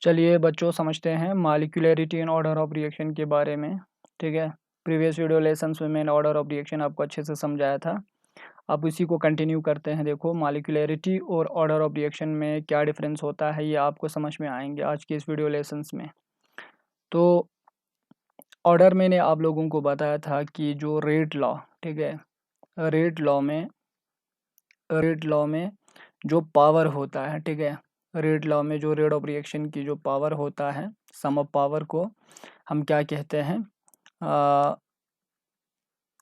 चलिए बच्चों समझते हैं molecularity and order of reaction के बारे में। ठीक है, प्रीवियस वीडियो लेसन्स में मैंने ऑर्डर ऑफ रिएक्शन आपको अच्छे से समझाया था। अब इसी को कंटिन्यू करते हैं। देखो मॉलिक्यूलरिटी और ऑर्डर ऑफ रिएक्शन में क्या डिफरेंस होता है ये आपको समझ में आएंगे आज के इस वीडियो लेसन्स में। तो ऑर्डर मैंने आप लोगों को बताया था कि जो रेट लॉ, ठीक है, रेट लॉ में जो पावर होता है, ठीक है, रेट लॉ में जो रेट ऑफ रिएक्शन की जो पावर होता है, सम ऑफ पावर को हम क्या कहते हैं,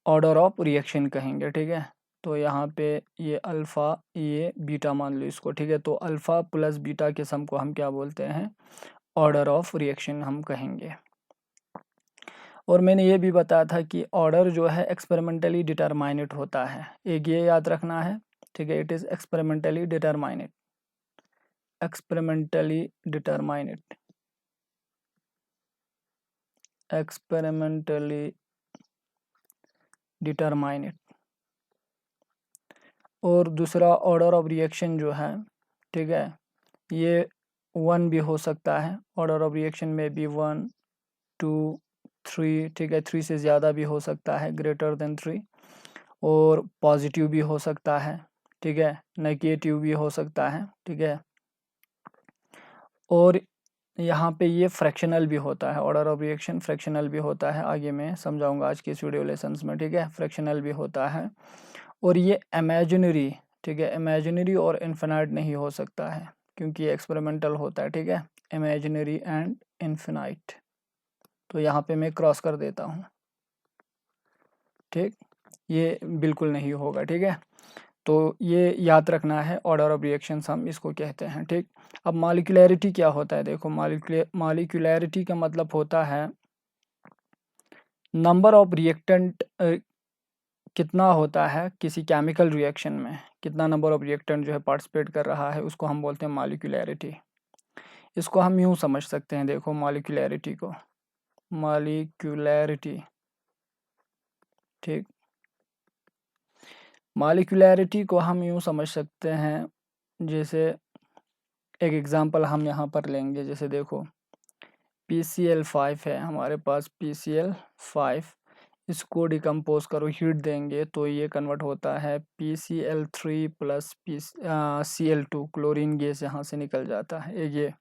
ऑर्डर ऑफ रिएक्शन कहेंगे। ठीक है, तो यहाँ पे ये अल्फ़ा ये बीटा मान लो इसको। ठीक है, तो अल्फ़ा प्लस बीटा के सम को हम क्या बोलते हैं, ऑर्डर ऑफ रिएक्शन हम कहेंगे। और मैंने ये भी बताया था कि ऑर्डर जो है एक्सपेरिमेंटली डिटरमाइनेट होता है, एक ये याद रखना है। ठीक है, it is experimentally determinate, experimentally determinate, experimentally determinate. और दूसरा ऑर्डर ऑफ रिएक्शन जो है, ठीक है, ये 1 भी हो सकता है। ऑर्डर ऑफ रिएक्शन में भी 1 2 3, ठीक है, 3 से ज़्यादा भी हो सकता है, ग्रेटर देन 3। और पॉजिटिव भी हो सकता है, ठीक है, नेगेटिव भी हो सकता है। ठीक है, और यहाँ पे ये फ्रैक्शनल भी होता है, ऑर्डर ऑफ रिएक्शन फ्रैक्शनल भी होता है, आगे मैं समझाऊंगा आज के इस वीडियो लेसन्स में। ठीक है, फ्रैक्शनल भी होता है। और ये इमेजिनरी, ठीक है, इमेजिनरी और इन्फिनाइट नहीं हो सकता है क्योंकि ये एक्सपेरिमेंटल होता है। ठीक है, इमेजिनरी एंड इन्फिनाइट, तो यहाँ पे मैं क्रॉस कर देता हूँ। ठीक, ये बिल्कुल नहीं होगा। ठीक है, तो ये याद रखना है, ऑर्डर ऑफ रिएक्शंस हम इसको कहते हैं। ठीक, अब मॉलिक्यूलरिटी क्या होता है, देखो मॉलिक्यूलरिटी का मतलब होता है नंबर ऑफ रिएक्टेंट, कितना होता है किसी केमिकल रिएक्शन में, कितना नंबर ऑफ रिएक्टेंट जो है पार्टिसिपेट कर रहा है, उसको हम बोलते हैं मॉलिक्यूलरिटी। इसको हम यूँ समझ सकते हैं, देखो मॉलिक्यूलरिटी को, मॉलिक्यूलरिटी, ठीक, मॉलिक्यूलरिटी को हम यूँ समझ सकते हैं, जैसे एक एग्जांपल हम यहाँ पर लेंगे। जैसे देखो PCl5 है हमारे पास, PCl5, इसको डिकम्पोज करो, हीट देंगे तो ये कन्वर्ट होता है PCl3 plus Cl2, chlorine gas यहाँ से निकल जाता है ये।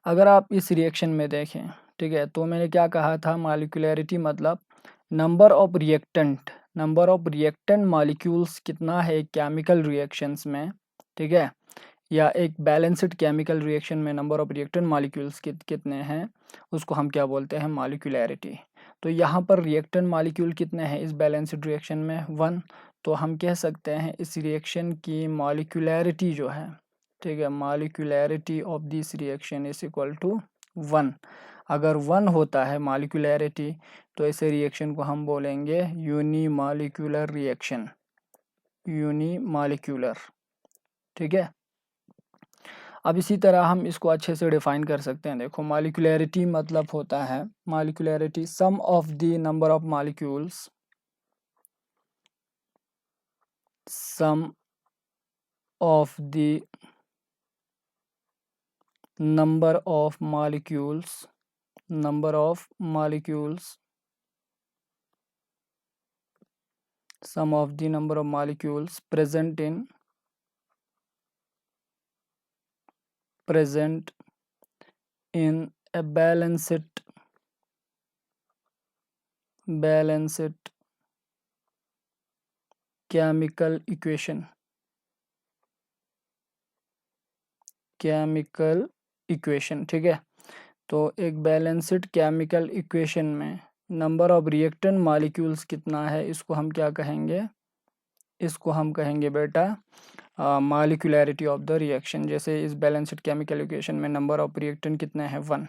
अगर आप इस रिएक्शन में देखें, ठीक है, तो मैंने क्या कहा था, मॉलिक्यूलरिटी मतलब number of reactant, number of reactant molecules कितना है केमिकल रिएक्शंस में, ठीक है, या एक बैलेंस्ड केमिकल रिएक्शन में नंबर ऑफ रिएक्टेंट मॉलिक्यूल्स कितने हैं, उसको हम क्या बोलते हैं, मॉलिक्यूलरिटी। तो यहाँ पर रिएक्टेंट मॉलिक्यूल कितने हैं इस बैलेंस्ड रिएक्शन में, 1। तो हम कह सकते हैं इस रिएक्शन की मॉलिक्यूलरिटी जो है, ठीक है, molecularity of this reaction is equal to 1। अगर 1 होता है मॉलिक्यूलरिटी तो ऐसे रिएक्शन को हम बोलेंगे यूनिमॉलिक्यूलर रिएक्शन, यूनिमॉलिक्यूलर। ठीक है, अब इसी तरह हम इसको अच्छे से डिफाइन कर सकते हैं। देखो मॉलिक्यूलरिटी मतलब होता है, molecularity sum of the number of molecules, sum of the number of molecules, number of molecules, sum of the number of molecules present in a balanced chemical equation, chemical equation. ठीक है, तो एक balanced chemical equation में number of reactant molecules कितना है, इसको हम क्या कहेंगे, इसको हम कहेंगे बेटा मॉलिक्यूलरिटी ऑफ द रिएक्शन। जैसे इस बैलेंस्ड केमिकल इक्वेशन में नंबर ऑफ रिएक्टेंट कितने हैं, 1।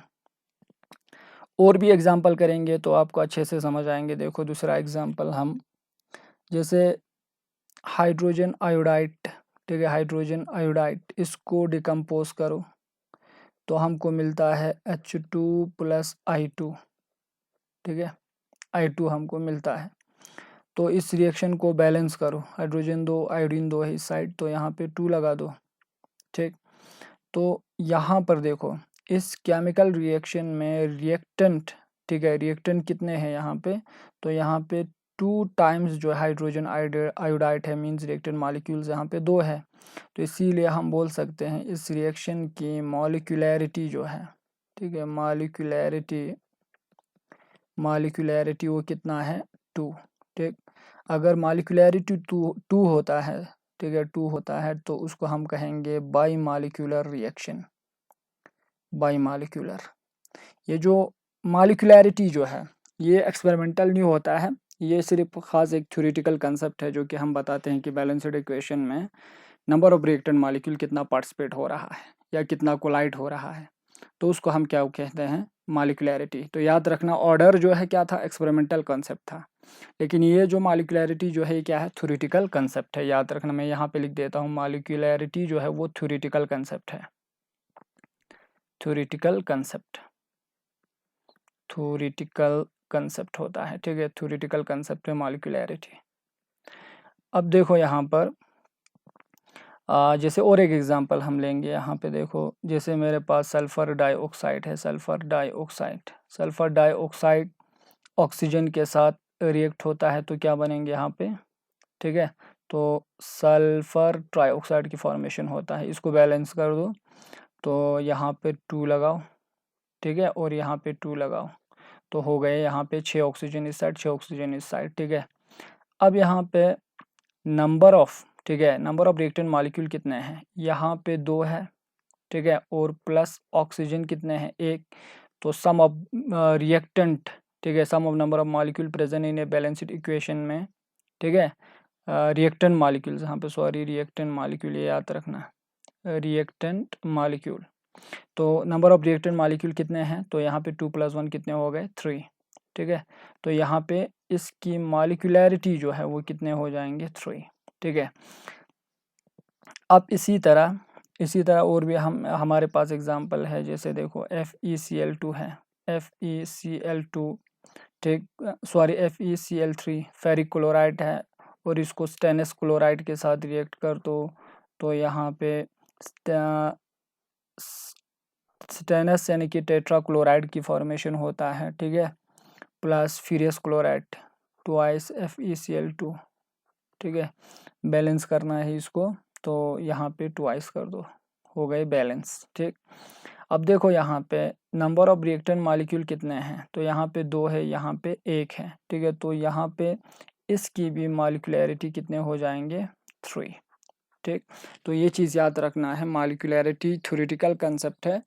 और भी एग्जांपल करेंगे तो आपको अच्छे से समझ आएंगे। देखो दूसरा एग्जांपल हम, जैसे हाइड्रोजन आयोडाइड, ठीक है, हाइड्रोजन आयोडाइड, इसको डिकम्पोज करो तो हमको मिलता है H2 प्लस I2। ठीक है, I2 हमको मिलता है। तो इस रिएक्शन को बैलेंस करो, हाइड्रोजन 2 आयोडीन 2 है इस साइड, तो यहाँ पे 2 लगा दो। ठीक, तो यहाँ पर देखो इस केमिकल रिएक्शन में रिएक्टेंट, ठीक है, रिएक्टेंट कितने हैं यहाँ पे, तो यहाँ पे 2 टाइम्स जो हाइड्रोजन आयोडाइड है, मींस रिएक्टेंट मॉलिक्यूल्स यहाँ पे 2 है। तो इसीलिए हम बोल सकते हैं इस रिएक्शन की मॉलिक्यूलैरिटी जो है, ठीक है, मॉलिक्यूलैरिटी वो कितना है 2, ठीक। अगर मॉलिक्यूलैरिटी 2 होता है, ठीक है, 2 होता है तो उसको हम कहेंगे by molecular reaction, by molecular. ये जो मॉलिक्यूलैरिटी जो है ये एक्सपेरिमेंटल नहीं होता है, ये सिर्फ खास एक थ्योरेटिकल कंसेप्ट है जो कि हम बताते हैं कि बैलेंस्ड इक्वेशन में नंबर ऑफ रिएक्टेंट मॉलिक्यूल कितना पार्टिसिपेट हो रहा है या कितना कोलाइड हो रहा है, तो उसको हम क्या कहते हैं मॉलिक्यूलैरिटी। तो याद रखना ऑर्डर जो है क्या था, एक्सपेरिमेंटल कंसेप्ट था, लेकिन ये जो मॉलिक्यूलैरिटी जो है क्या है, थ्योरेटिकल कंसेप्ट है। याद रखना, मैं यहाँ पे लिख देता हूँ मॉलिक्यूलैरिटी जो है वो थ्योरेटिकल कंसेप्ट है, थ्योरेटिकल कंसेप्ट, थ्योरेटिकल कंसेप्ट होता है, ठीक है, थ्योरेटिकल कंसेप्ट है मॉलिक्यूलैरिटी। अब देखो यहाँ पर जैसे और एक एग्जांपल हम लेंगे, यहाँ पे देखो जैसे मेरे पास सल्फर डाइऑक्साइड है, सल्फर डाइऑक्साइड ऑक्सीजन के साथ रिएक्ट होता है तो क्या बनेंगे यहाँ पे, ठीक है, तो सल्फर ट्राइऑक्साइड की फॉर्मेशन होता है। इसको बैलेंस कर दो तो यहाँ पे 2 लगाओ, ठीक है, और यहाँ पे 2 लगाओ तो हो गए यहाँ पे 6 ऑक्सीजन इस साइड, 6 ऑक्सीजन इस साइड, ठीक है। अब यहाँ पे नंबर ऑफ, ठीक है, नंबर ऑफ रिएक्टेंट मॉलिक्यूल कितने हैं, यहाँ पे 2 है, ठीक है, और प्लस ऑक्सीजन कितने हैं 1, तो सम ऑफ रिएक्टेंट, ठीक है, sum of number of molecule present in a balanced equation में, ठीक है, रिएक्टेंट मॉलिक्यूल्स यहाँ पे, सॉरी रिएक्टेंट मॉलिक्यूल ये याद रखना, रिएक्टेंट मॉलिक्यूल। तो नंबर ऑफ रिएक्टेंट मॉलिक्यूल कितने हैं, तो यहाँ पे 2 + 1 कितने हो गए 3, ठीक है, तो यहाँ पे इसकी मॉलिक्यूलैरिटी जो है वो कितने हो जाएंगे 3, ठीक है। अब इसी तरह और भी हमारे पास एग्जांपल है, जैसे देखो FeCl2 है, FeCl2, ठीक, सॉरी FeCl3 फेरिक क्लोराइड है और इसको स्टेनस क्लोराइड के साथ रिएक्ट कर दो तो यहाँ पे स्टेनस यानी कि टेट्रा क्लोराइड की फॉर्मेशन होता है, ठीक है, plus furious chloride twice FeCl2, ठीक है, बैलेंस करना है इसको तो यहाँ पे ट्वाइस कर दो, हो गए बैलेंस, ठीक। अब देखो यहाँ पे नंबर ऑफ रिएक्टेंट मॉलिक्यूल कितने हैं, तो यहाँ पे 2 है, यहाँ पे 1 है, ठीक है, तो यहाँ पे इसकी भी मॉलिक्यूलैरिटी कितने हो जाएंगे 3, ठीक। तो ये चीज़ याद रखना है, मॉलिक्यूलैरिटी थ्योरेटिकल कंसेप्ट है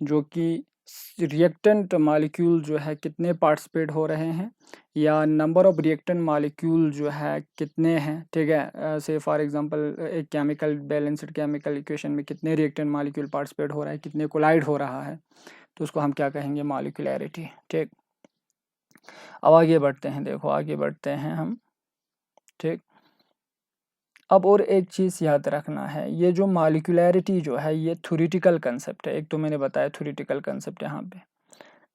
जो कि रिएक्टेंट मॉलिक्यूल जो है कितने पार्टिसिपेट हो रहे हैं या नंबर ऑफ रिएक्टेंट मॉलिक्यूल जो है कितने हैं, ठीक है, से फॉर एग्जांपल एक केमिकल बैलेंस्ड केमिकल इक्वेशन में कितने रिएक्टेंट मॉलिक्यूल पार्टिसिपेट हो रहा है, कितने कोलाइड हो रहा है, तो उसको हम क्या कहेंगे मॉलिक्यूलैरिटी, ठीक। अब आगे बढ़ते हैं, देखो आगे बढ़ते हैं हम, ठीक। अब और एक चीज़ याद रखना है, ये जो मॉलिक्यूलैरिटी जो है ये थ्योरेटिकल कंसेप्ट है, एक तो मैंने बताया थ्योरेटिकल कंसेप्ट यहाँ पे।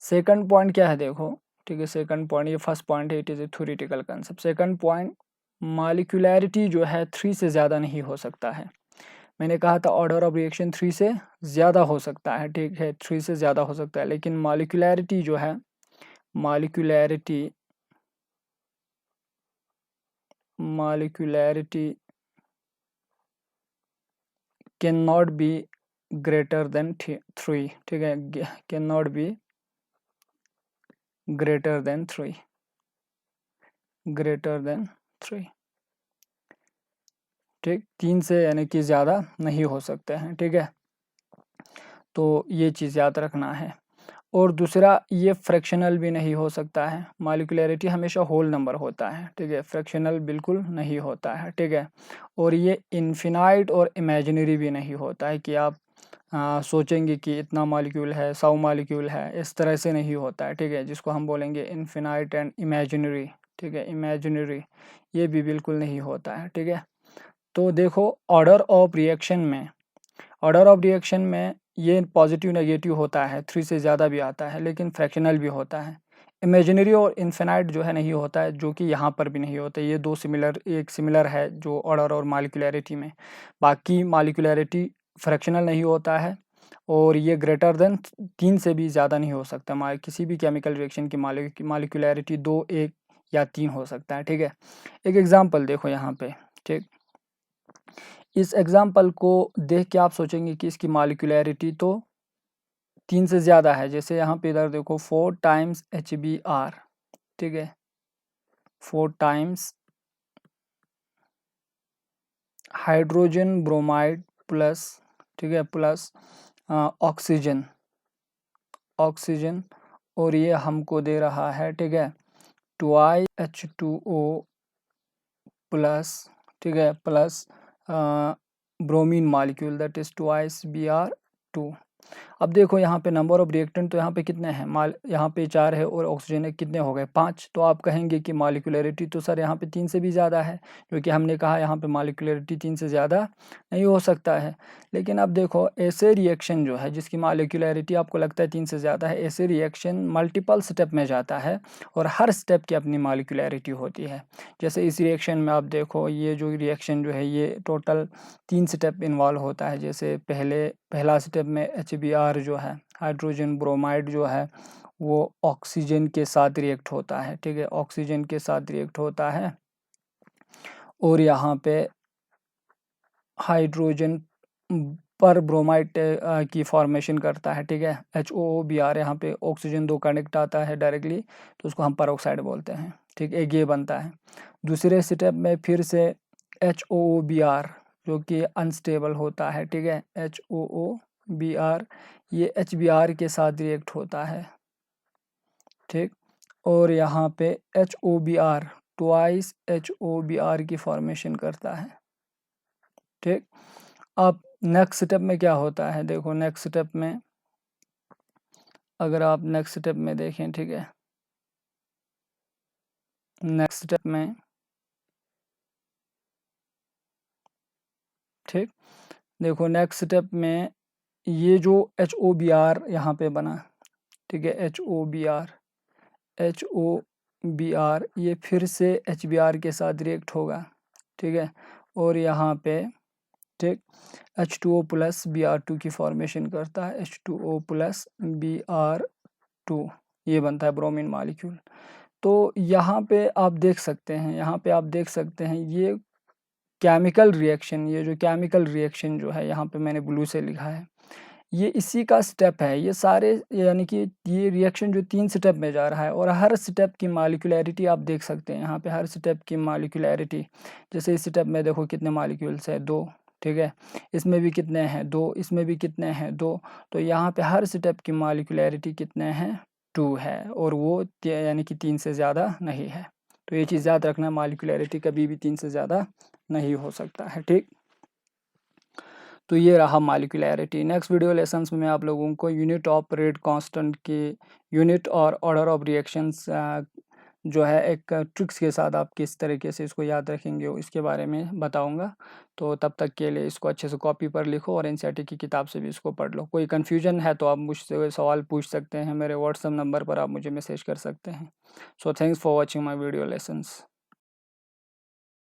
सेकंड पॉइंट क्या है देखो, ठीक है, सेकंड पॉइंट, ये फर्स्ट पॉइंट है it is a theoretical concept. Second point, molecularity जो है 3 से ज़्यादा नहीं हो सकता है। मैंने कहा था ऑर्डर ऑफ रिएक्शन 3 से ज़्यादा हो सकता है, ठीक है, 3 से ज़्यादा हो सकता है, लेकिन मॉलिक्यूलैरिटी जो है molecularity can not be greater than 3, ठीक है, can not be greater than 3, greater than 3, ठीक, 3 से यानी कि ज़्यादा नहीं हो सकते हैं, ठीक है, तो ये चीज़ याद रखना है। और दूसरा ये फ्रैक्शनल भी नहीं हो सकता है, मॉलिक्यूलैरिटी हमेशा होल नंबर होता है, ठीक है, फ्रैक्शनल बिल्कुल नहीं होता है, ठीक है, और ये इन्फिनाइट और इमेजिनरी भी नहीं होता है कि आप सोचेंगे कि इतना मॉलिक्यूल है 100 मॉलिक्यूल है, इस तरह से नहीं होता है, ठीक है, जिसको हम बोलेंगे इन्फिनाइट एंड इमेजिनरी, ठीक है, इमेजिनरी ये भी बिल्कुल नहीं होता है, ठीक है। तो देखो ऑर्डर ऑफ रिएक्शन में ये पॉजिटिव नेगेटिव होता है, 3 से ज़्यादा भी आता है, लेकिन फ्रैक्शनल भी होता है। इमेजिनरी और इन्फिनाइट जो है नहीं होता है, जो कि यहाँ पर भी नहीं होता है। ये दो सिमिलर है जो ऑर्डर और मॉलिक्यूलैरिटी में। बाकी मॉलिक्यूलैरिटी फ्रैक्शनल नहीं होता है और ये ग्रेटर देन 3 से भी ज़्यादा नहीं हो सकता। किसी भी केमिकल रिएक्शन की मालिक्यूलैरिटी 2, 1 या 3 हो सकता है, ठीक है। एक एग्जांपल देखो यहाँ पे, ठीक। इस एग्जांपल को देख के आप सोचेंगे कि इसकी मालिक्यूलैरिटी तो 3 से ज़्यादा है। जैसे यहाँ पे इधर देखो 4 टाइम्स HBr, ठीक है, 4 टाइम्स हाइड्रोजन ब्रोमाइड प्लस, ठीक है, प्लस ऑक्सीजन, और ये हमको दे रहा है, ठीक है, 2 H2O प्लस, ठीक है, plus bromine molecule that is 2 Br2। अब देखो यहाँ पे नंबर ऑफ रिएक्टेंट तो यहाँ पे कितने हैं, यहाँ पे 4 है और ऑक्सीजन कितने हो गए, 5। तो आप कहेंगे कि मालिक्यूलैरिटी तो सर यहाँ पे 3 से भी ज़्यादा है, क्योंकि हमने कहा यहाँ पे मालिक्यूलैरिटी 3 से ज़्यादा नहीं हो सकता है। लेकिन अब देखो ऐसे रिएक्शन जो है जिसकी मालिक्यूलैरिटी आपको लगता है 3 से ज़्यादा है, ऐसे रिएक्शन मल्टीपल स्टेप में जाता है और हर स्टेप की अपनी मालिक्यूलैरिटी होती है। जैसे इस रिएक्शन में आप देखो ये जो रिएक्शन जो है ये टोटल 3 स्टेप इन्वॉल्व होता है। जैसे पहला स्टेप में HBr जो है, हाइड्रोजन ब्रोमाइड जो है, वो ऑक्सीजन के साथ रिएक्ट होता है, ठीक है, ऑक्सीजन के साथ रिएक्ट होता है और यहाँ पे हाइड्रोजन पर ब्रोमाइड की फॉर्मेशन करता है, ठीक है, HOOBr। यहाँ पे ऑक्सीजन 2 कनेक्ट आता है डायरेक्टली, तो उसको हम परऑक्साइड बोलते हैं, ठीक, एक ये बनता है। दूसरे स्टेप में फिर से HOOBr जो कि अनस्टेबल होता है, ठीक है, HOOBr ये HBr के साथ रिएक्ट होता है, ठीक, और यहाँ पे HOBr ट्वाइस HOBr की फॉर्मेशन करता है, ठीक। अब नेक्स्ट स्टेप में क्या होता है, देखो नेक्स्ट स्टेप में अगर आप नेक्स्ट स्टेप में देखें, ठीक है, नेक्स्ट स्टेप में, ठीक, देखो नेक्स्ट स्टेप में ये जो HOBr यहाँ पे बना, ठीक है, HOBr ये फिर से HBr के साथ रिएक्ट होगा, ठीक है, और यहाँ पे, ठीक, H2O प्लस Br2 की फॉर्मेशन करता है, H2O प्लस Br2, ये बनता है ब्रोमीन मॉलिक्यूल। तो यहाँ पे आप देख सकते हैं, यहाँ पे आप देख सकते हैं ये केमिकल रिएक्शन, ये जो केमिकल रिएक्शन जो है यहाँ पे मैंने ब्लू से लिखा है, ये इसी का स्टेप है। ये सारे यानी कि ये रिएक्शन जो 3 स्टेप में जा रहा है और हर स्टेप की मालिक्यूलैरिटी आप देख सकते हैं यहाँ पे, हर स्टेप की मालिक्यूलैरिटी। जैसे इस स्टेप में देखो कितने मालिक्यूल्स है, 2, ठीक है, इसमें भी कितने हैं, 2, इसमें भी कितने हैं, 2। तो यहाँ पे हर स्टेप की मालिक्यूलैरिटी कितने हैं, 2 है, और वो यानी कि 3 से ज़्यादा नहीं है। तो ये चीज़ याद रखना, मालिक्यूलैरिटी कभी भी 3 से ज़्यादा नहीं हो सकता है, ठीक। तो ये रहा मालिक्यूलैरिटी। नेक्स्ट वीडियो लेसन्स में मैं आप लोगों को यूनिट ऑफ रेट कांस्टेंट की यूनिट और ऑर्डर ऑफ रिएक्शंस जो है एक ट्रिक्स के साथ आप किस तरीके से इसको याद रखेंगे इसके बारे में बताऊंगा। तो तब तक के लिए इसको अच्छे से कॉपी पर लिखो और एनसीईआरटी की किताब से भी इसको पढ़ लो। कोई कन्फ्यूजन है तो आप मुझसे सवाल पूछ सकते हैं, मेरे व्हाट्सएप नंबर पर आप मुझे मैसेज कर सकते हैं। So thanks for watching my video lessons.